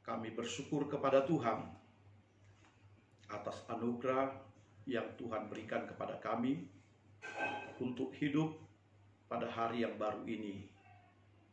Kami bersyukur kepada Tuhan atas anugerah yang Tuhan berikan kepada kami untuk hidup pada hari yang baru ini,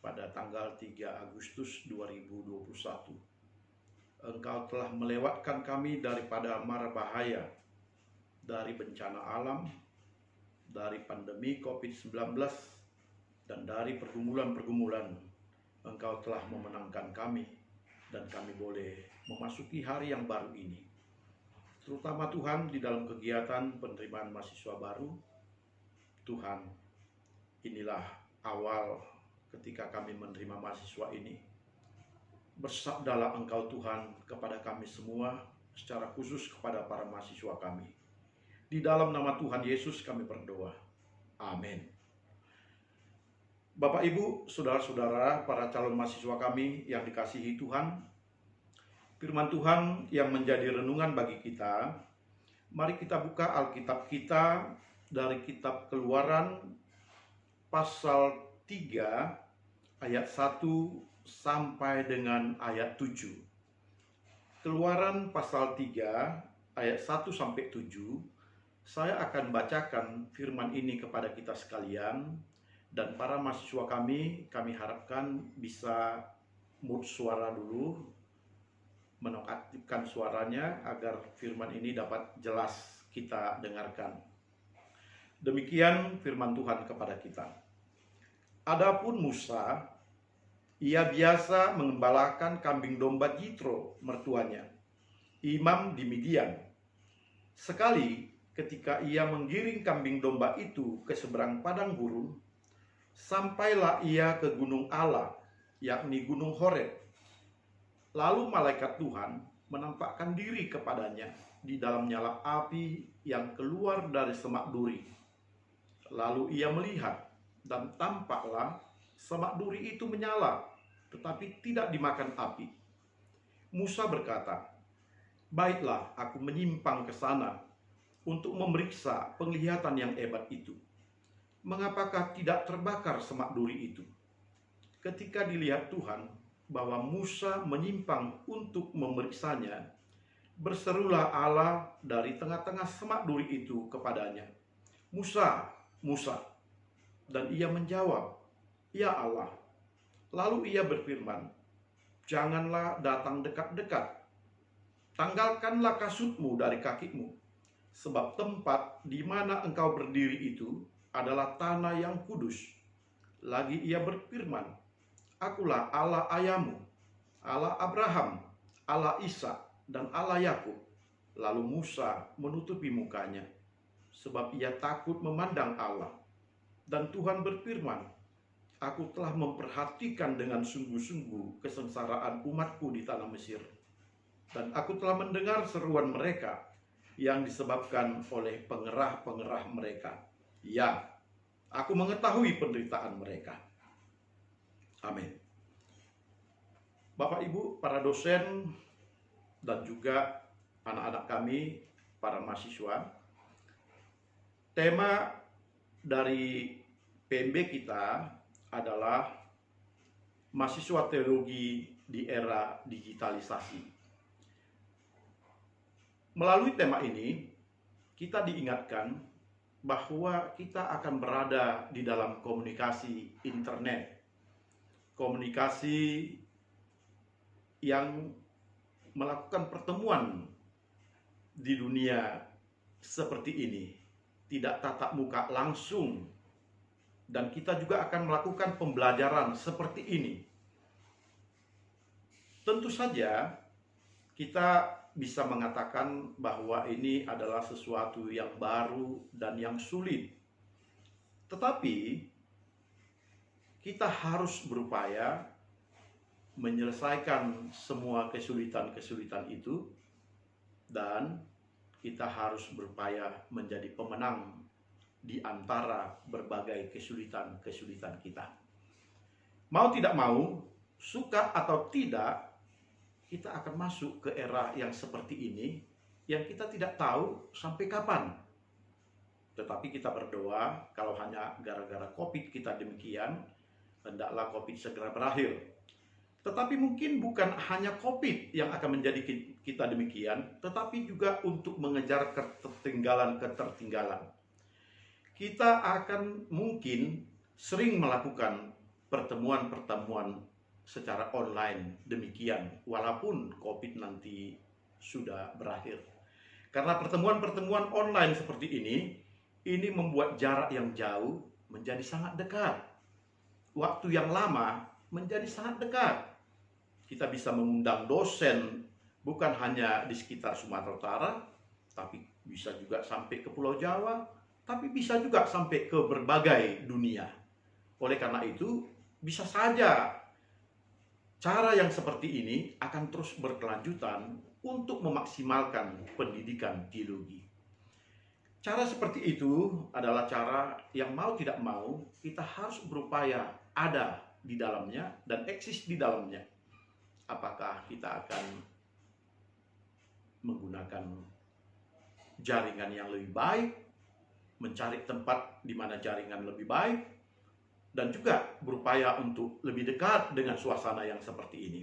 pada tanggal 3 Agustus 2021. Engkau telah melewatkan kami daripada mara bahaya, dari bencana alam, dari pandemi COVID-19, dan dari pergumulan-pergumulan. Engkau telah memenangkan kami, dan kami boleh memasuki hari yang baru ini. Terutama Tuhan di dalam kegiatan penerimaan mahasiswa baru. Tuhan, inilah awal ketika kami menerima mahasiswa ini. Bersabdalah Engkau Tuhan kepada kami semua, secara khusus kepada para mahasiswa kami. Di dalam nama Tuhan Yesus kami berdoa. Amin. Bapak, Ibu, saudara-saudara, para calon mahasiswa kami yang dikasihi Tuhan, firman Tuhan yang menjadi renungan bagi kita, mari kita buka Alkitab kita dari kitab Keluaran pasal 3 ayat 1 sampai dengan ayat 7. Keluaran pasal 3 ayat 1 sampai 7. Saya akan bacakan firman ini kepada kita sekalian, dan para mahasiswa kami harapkan bisa mute suara dulu, menonaktifkan suaranya agar firman ini dapat jelas kita dengarkan. Demikian firman Tuhan kepada kita. Adapun Musa, ia biasa mengembalakan kambing domba Jitro mertuanya, imam di Midian. Sekali ketika ia menggiring kambing domba itu ke seberang padang gurun, sampailah ia ke gunung Allah, yakni gunung Horeb. Lalu malaikat Tuhan menampakkan diri kepadanya di dalam nyala api yang keluar dari semak duri. Lalu ia melihat, dan tampaklah semak duri itu menyala, tetapi tidak dimakan api. Musa berkata, "Baiklah, aku menyimpang ke sana untuk memeriksa penglihatan yang hebat itu. Mengapakah tidak terbakar semak duri itu?" Ketika dilihat Tuhan bahwa Musa menyimpang untuk memeriksanya, berserulah Allah dari tengah-tengah semak duri itu kepadanya, "Musa, Musa." Dan ia menjawab, "Ya Allah." Lalu ia berfirman, "Janganlah datang dekat-dekat. Tanggalkanlah kasutmu dari kakimu, sebab tempat di mana engkau berdiri itu adalah tanah yang kudus." Lagi ia berfirman, "Akulah Allah ayahmu, Allah Abraham, Allah Ishak, dan Allah Yakub." Lalu Musa menutupi mukanya, sebab ia takut memandang Allah. Dan Tuhan berfirman, "Aku telah memperhatikan dengan sungguh-sungguh kesengsaraan umatku di tanah Mesir, dan aku telah mendengar seruan mereka yang disebabkan oleh pengerah-pengerah mereka. Ya, aku mengetahui penderitaan mereka." Amin. Bapak, Ibu, para dosen, dan juga anak-anak kami, para mahasiswa, tema dari PMB kita adalah mahasiswa teologi di era digitalisasi. Melalui tema ini, kita diingatkan bahwa kita akan berada di dalam komunikasi internet, komunikasi yang melakukan pertemuan di dunia seperti ini, tidak tatap muka langsung, dan kita juga akan melakukan pembelajaran seperti ini. Tentu saja kita bisa mengatakan bahwa ini adalah sesuatu yang baru dan yang sulit. Tetapi kita harus berupaya menyelesaikan semua kesulitan-kesulitan itu, dan kita harus berupaya menjadi pemenang di antara berbagai kesulitan-kesulitan kita. Mau tidak mau, suka atau tidak, kita akan masuk ke era yang seperti ini, yang kita tidak tahu sampai kapan. Tetapi kita berdoa, kalau hanya gara-gara COVID kita demikian, hendaklah COVID segera berakhir. Tetapi mungkin bukan hanya COVID yang akan menjadi kita demikian, tetapi juga untuk mengejar ketertinggalan. Kita akan mungkin sering melakukan pertemuan-pertemuan secara online demikian, walaupun COVID nanti sudah berakhir. Karena pertemuan-pertemuan online seperti ini membuat jarak yang jauh menjadi sangat dekat. Waktu yang lama menjadi sangat dekat. Kita bisa mengundang dosen bukan hanya di sekitar Sumatera Utara, tapi bisa juga sampai ke Pulau Jawa, tapi bisa juga sampai ke berbagai dunia. Oleh karena itu, bisa saja cara yang seperti ini akan terus berkelanjutan untuk memaksimalkan pendidikan teologi. Cara seperti itu adalah cara yang mau tidak mau kita harus berupaya ada di dalamnya dan eksis di dalamnya. Apakah kita akan menggunakan jaringan yang lebih baik, mencari tempat di mana jaringan lebih baik, dan juga berupaya untuk lebih dekat dengan suasana yang seperti ini.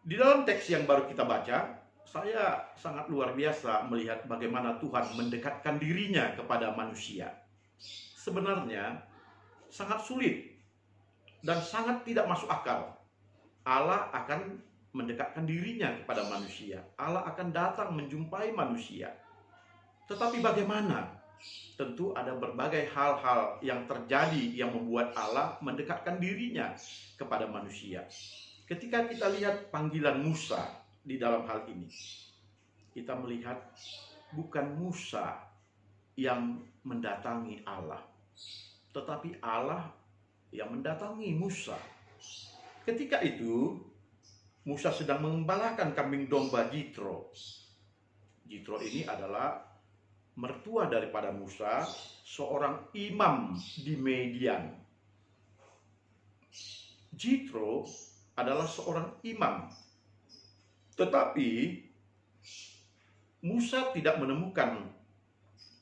Di dalam teks yang baru kita baca, saya sangat luar biasa melihat bagaimana Tuhan mendekatkan dirinya kepada manusia. Sebenarnya sangat sulit dan sangat tidak masuk akal. Allah akan mendekatkan dirinya kepada manusia. Allah akan datang menjumpai manusia. Tetapi bagaimana? Tentu ada berbagai hal-hal yang terjadi yang membuat Allah mendekatkan dirinya kepada manusia. Ketika kita lihat panggilan Musa di dalam hal ini, kita melihat bukan Musa yang mendatangi Allah, tetapi Allah yang mendatangi Musa. Ketika itu Musa sedang mengembalakan kambing domba Jitro. Jitro ini adalah mertua daripada Musa, seorang imam di Midian. Jitro adalah seorang imam. Tetapi Musa tidak menemukan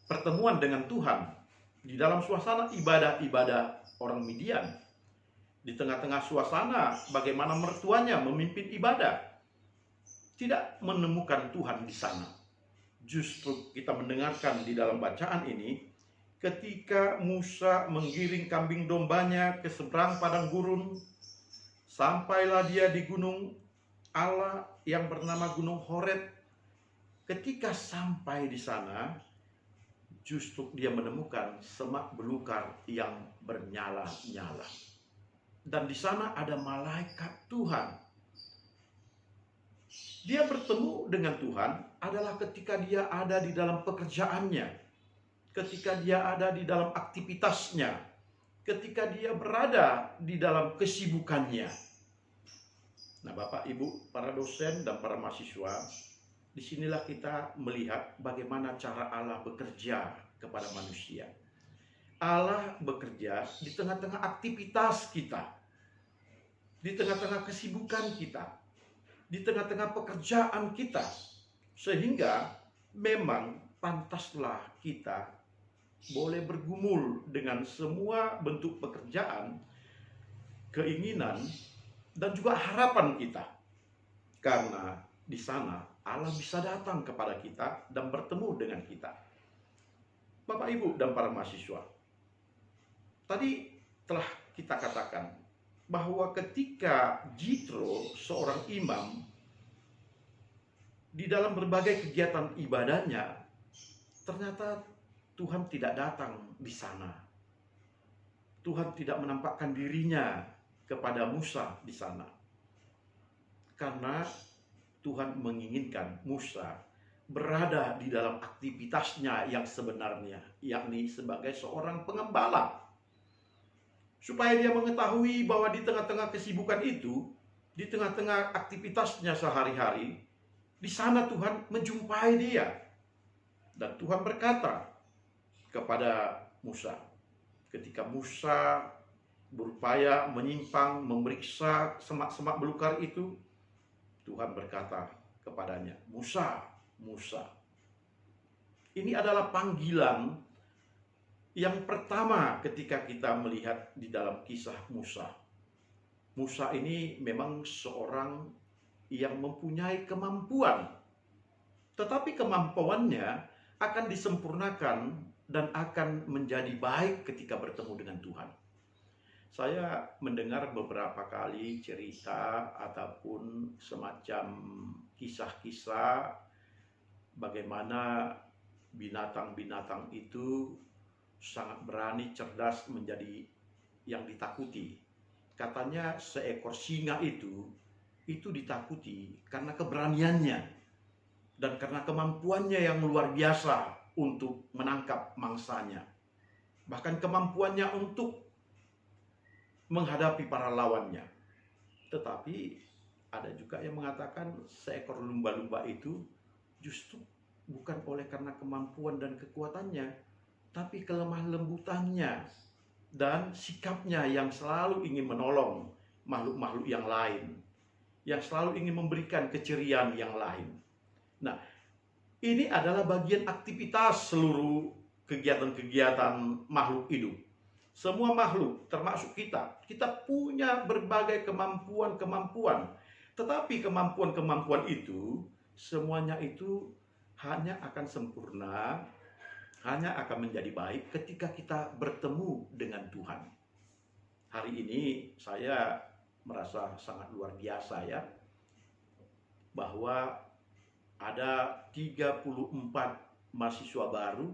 pertemuan dengan Tuhan di dalam suasana ibadah-ibadah orang Midian. Di tengah-tengah suasana bagaimana mertuanya memimpin ibadah. Tidak menemukan Tuhan di sana. Justru kita mendengarkan di dalam bacaan ini, ketika Musa menggiring kambing dombanya ke seberang padang gurun, sampailah dia di gunung Allah yang bernama Gunung Horeb. Ketika sampai di sana, justru dia menemukan semak belukar yang bernyala-nyala. Dan di sana ada malaikat Tuhan. Dia bertemu dengan Tuhan adalah ketika dia ada di dalam pekerjaannya, ketika dia ada di dalam aktivitasnya, ketika dia berada di dalam kesibukannya. Nah, Bapak, Ibu, para dosen dan para mahasiswa, disinilah kita melihat bagaimana cara Allah bekerja kepada manusia. Allah bekerja di tengah-tengah aktivitas kita, di tengah-tengah kesibukan kita, di tengah-tengah pekerjaan kita, sehingga memang pantaslah kita boleh bergumul dengan semua bentuk pekerjaan, keinginan, dan juga harapan kita. Karena di sana Allah bisa datang kepada kita dan bertemu dengan kita. Bapak, Ibu, dan para mahasiswa, tadi telah kita katakan bahwa ketika Jitro, seorang imam, di dalam berbagai kegiatan ibadahnya, ternyata Tuhan tidak datang di sana. Tuhan tidak menampakkan dirinya kepada Musa di sana. Karena Tuhan menginginkan Musa berada di dalam aktivitasnya yang sebenarnya, yakni sebagai seorang pengembala. Supaya dia mengetahui bahwa di tengah-tengah kesibukan itu, di tengah-tengah aktivitasnya sehari-hari, di sana Tuhan menjumpai dia. Dan Tuhan berkata kepada Musa, ketika Musa berupaya menyimpang, memeriksa semak-semak belukar itu, Tuhan berkata kepadanya, Musa, Musa. Ini adalah panggilan yang pertama ketika kita melihat di dalam kisah Musa. Musa ini memang seorang yang mempunyai kemampuan, tetapi kemampuannya akan disempurnakan dan akan menjadi baik ketika bertemu dengan Tuhan. Saya mendengar beberapa kali cerita ataupun semacam kisah-kisah bagaimana binatang-binatang itu sangat berani, cerdas, menjadi yang ditakuti. Katanya seekor singa itu ditakuti karena keberaniannya dan karena kemampuannya yang luar biasa untuk menangkap mangsanya. Bahkan kemampuannya untuk menghadapi para lawannya. Tetapi ada juga yang mengatakan seekor lumba-lumba itu justru bukan oleh karena kemampuan dan kekuatannya, tapi kelemah lembutannya dan sikapnya yang selalu ingin menolong makhluk-makhluk yang lain, yang selalu ingin memberikan keceriaan yang lain. Nah, ini adalah bagian aktivitas seluruh kegiatan-kegiatan makhluk hidup. Semua makhluk, termasuk kita punya berbagai kemampuan-kemampuan. Tetapi kemampuan-kemampuan itu, semuanya itu hanya akan sempurna, hanya akan menjadi baik ketika kita bertemu dengan Tuhan. Hari ini saya merasa sangat luar biasa ya, bahwa ada 34 mahasiswa baru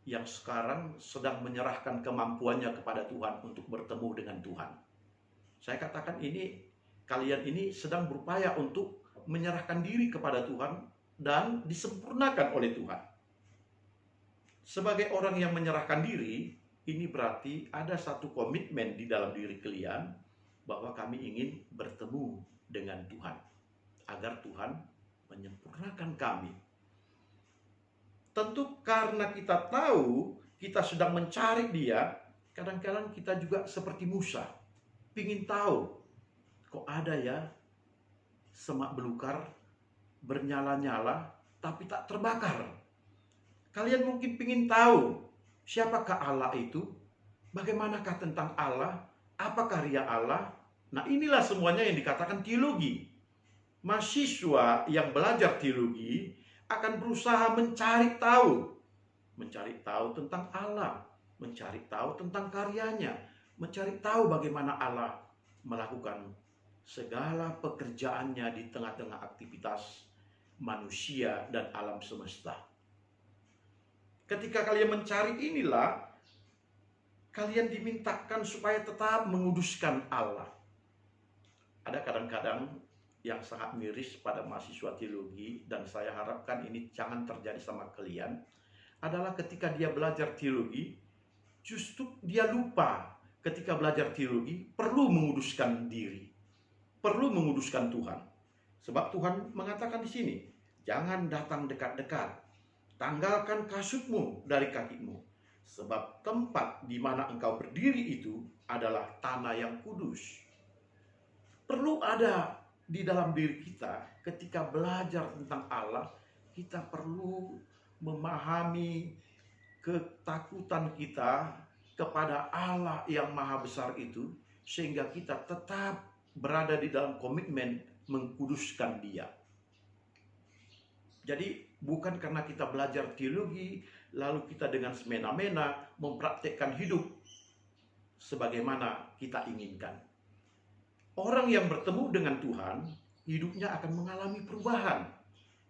yang sekarang sedang menyerahkan kemampuannya kepada Tuhan untuk bertemu dengan Tuhan. Saya katakan kalian ini sedang berupaya untuk menyerahkan diri kepada Tuhan dan disempurnakan oleh Tuhan. Sebagai orang yang menyerahkan diri, ini berarti ada satu komitmen di dalam diri kalian bahwa kami ingin bertemu dengan Tuhan, agar Tuhan menyempurnakan kami. Tentu karena kita tahu kita sedang mencari Dia, kadang-kadang kita juga seperti Musa, pingin tahu, kok ada ya semak belukar bernyala-nyala tapi tak terbakar. Kalian mungkin pingin tahu siapakah Allah itu, bagaimanakah tentang Allah, apa karya Allah. Nah, inilah semuanya yang dikatakan teologi. Mahasiswa yang belajar teologi akan berusaha mencari tahu tentang Allah, mencari tahu tentang karyanya, mencari tahu bagaimana Allah melakukan segala pekerjaannya di tengah-tengah aktivitas manusia dan alam semesta. Ketika kalian mencari inilah, kalian dimintakan supaya tetap menguduskan Allah. Ada kadang-kadang yang sangat miris pada mahasiswa teologi, dan saya harapkan ini jangan terjadi sama kalian, adalah ketika dia belajar teologi, justru dia lupa ketika belajar teologi perlu menguduskan diri, perlu menguduskan Tuhan. Sebab Tuhan mengatakan di sini, jangan datang dekat-dekat, tanggalkan kasutmu dari kakimu, sebab tempat di mana engkau berdiri itu adalah tanah yang kudus. Perlu ada di dalam diri kita ketika belajar tentang Allah, kita perlu memahami ketakutan kita kepada Allah yang maha besar itu, sehingga kita tetap berada di dalam komitmen mengkuduskan Dia. Jadi bukan karena kita belajar teologi lalu kita dengan semena-mena mempraktekkan hidup sebagaimana kita inginkan. Orang yang bertemu dengan Tuhan, hidupnya akan mengalami perubahan.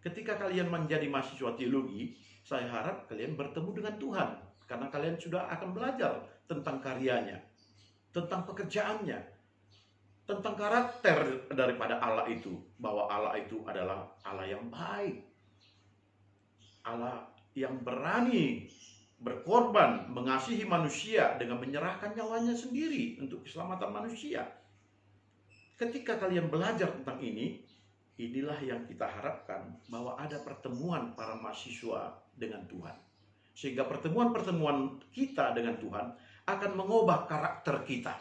Ketika kalian menjadi mahasiswa teologi, saya harap kalian bertemu dengan Tuhan, karena kalian sudah akan belajar tentang karyanya, tentang pekerjaannya, tentang karakter daripada Allah itu, bahwa Allah itu adalah Allah yang baik, Allah yang berani berkorban, mengasihi manusia dengan menyerahkan nyawanya sendiri untuk keselamatan manusia. Ketika kalian belajar tentang inilah yang kita harapkan, bahwa ada pertemuan para mahasiswa dengan Tuhan. Sehingga pertemuan-pertemuan kita dengan Tuhan akan mengubah karakter kita.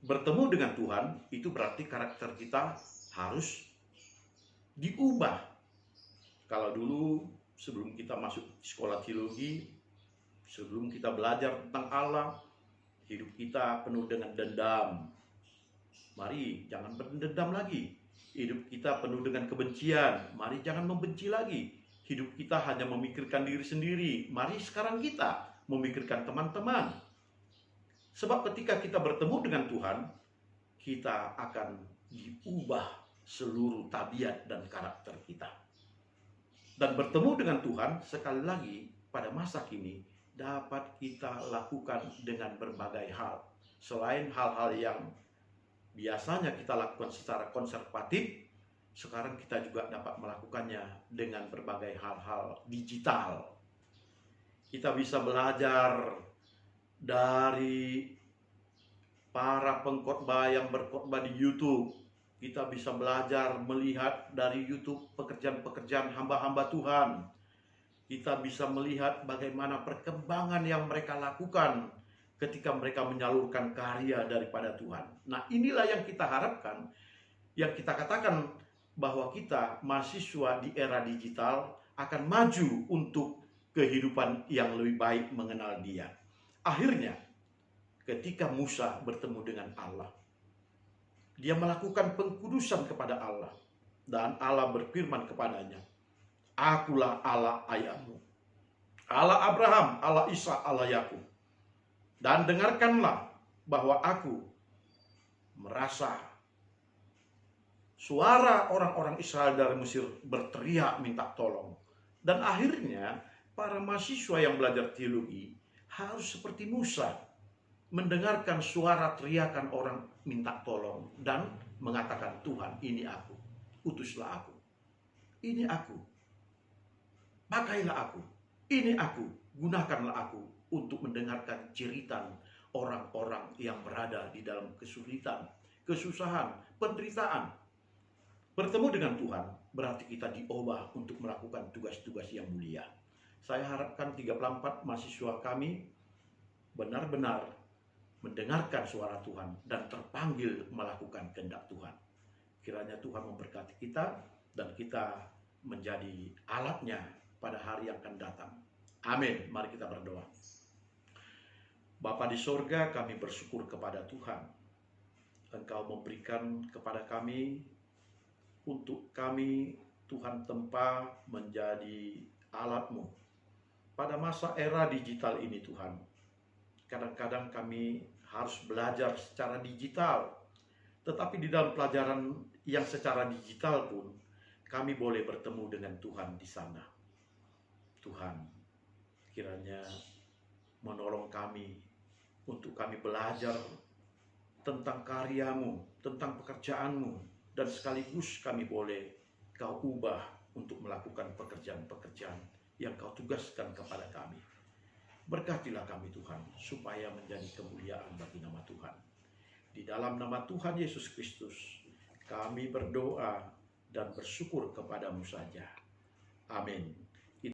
Bertemu dengan Tuhan itu berarti karakter kita harus diubah. Kalau dulu sebelum kita masuk sekolah teologi, sebelum kita belajar tentang Allah, Hidup kita penuh dengan dendam. Mari jangan berdendam lagi. Hidup kita penuh dengan kebencian. Mari jangan membenci lagi. Hidup kita hanya memikirkan diri sendiri. Mari sekarang kita memikirkan teman-teman. Sebab ketika kita bertemu dengan Tuhan, kita akan diubah seluruh tabiat dan karakter kita. Dan bertemu dengan Tuhan, sekali lagi pada masa kini, dapat kita lakukan dengan berbagai hal. Selain hal-hal yang biasanya kita lakukan secara konservatif, sekarang kita juga dapat melakukannya dengan berbagai hal-hal digital. Kita bisa belajar dari para pengkhotbah yang berkhotbah di YouTube. Kita bisa belajar melihat dari YouTube pekerjaan-pekerjaan hamba-hamba Tuhan. Kita bisa melihat bagaimana perkembangan yang mereka lakukan ketika mereka menyalurkan karya daripada Tuhan. Nah, inilah yang kita harapkan, yang kita katakan bahwa kita mahasiswa di era digital akan maju untuk kehidupan yang lebih baik mengenal Dia. Akhirnya, ketika Musa bertemu dengan Allah, dia melakukan pengkudusan kepada Allah, dan Allah berfirman kepadanya, "Akulah Allah ayahmu, Allah Abraham, Allah Ishak, Allah Yakub. Dan dengarkanlah bahwa aku merasa suara orang-orang Israel dari Mesir berteriak minta tolong." Dan akhirnya para mahasiswa yang belajar teologi harus seperti Musa, mendengarkan suara teriakan orang minta tolong dan mengatakan, "Tuhan, ini aku, utuslah aku. Ini aku, pakailah aku. Ini aku, gunakanlah aku untuk mendengarkan cerita orang-orang yang berada di dalam kesulitan, kesusahan, penderitaan." Bertemu dengan Tuhan berarti kita diubah untuk melakukan tugas-tugas yang mulia. Saya harapkan 34 mahasiswa kami benar-benar mendengarkan suara Tuhan dan terpanggil melakukan kehendak Tuhan. Kiranya Tuhan memberkati kita dan kita menjadi alatnya pada hari yang akan datang. Amin. Mari kita berdoa. Bapa di sorga, kami bersyukur kepada Tuhan. Engkau memberikan kepada kami, untuk kami Tuhan tempa menjadi alat-Mu. Pada masa era digital ini Tuhan, kadang-kadang kami harus belajar secara digital. Tetapi di dalam pelajaran yang secara digital pun, kami boleh bertemu dengan Tuhan di sana. Tuhan, kiranya menolong kami untuk kami belajar tentang karya-Mu, tentang pekerjaan-Mu, dan sekaligus kami boleh Kau ubah untuk melakukan pekerjaan-pekerjaan yang Kau tugaskan kepada kami. Berkatilah kami Tuhan, supaya menjadi kemuliaan bagi nama Tuhan. Di dalam nama Tuhan Yesus Kristus, kami berdoa dan bersyukur kepadamu saja. Amin.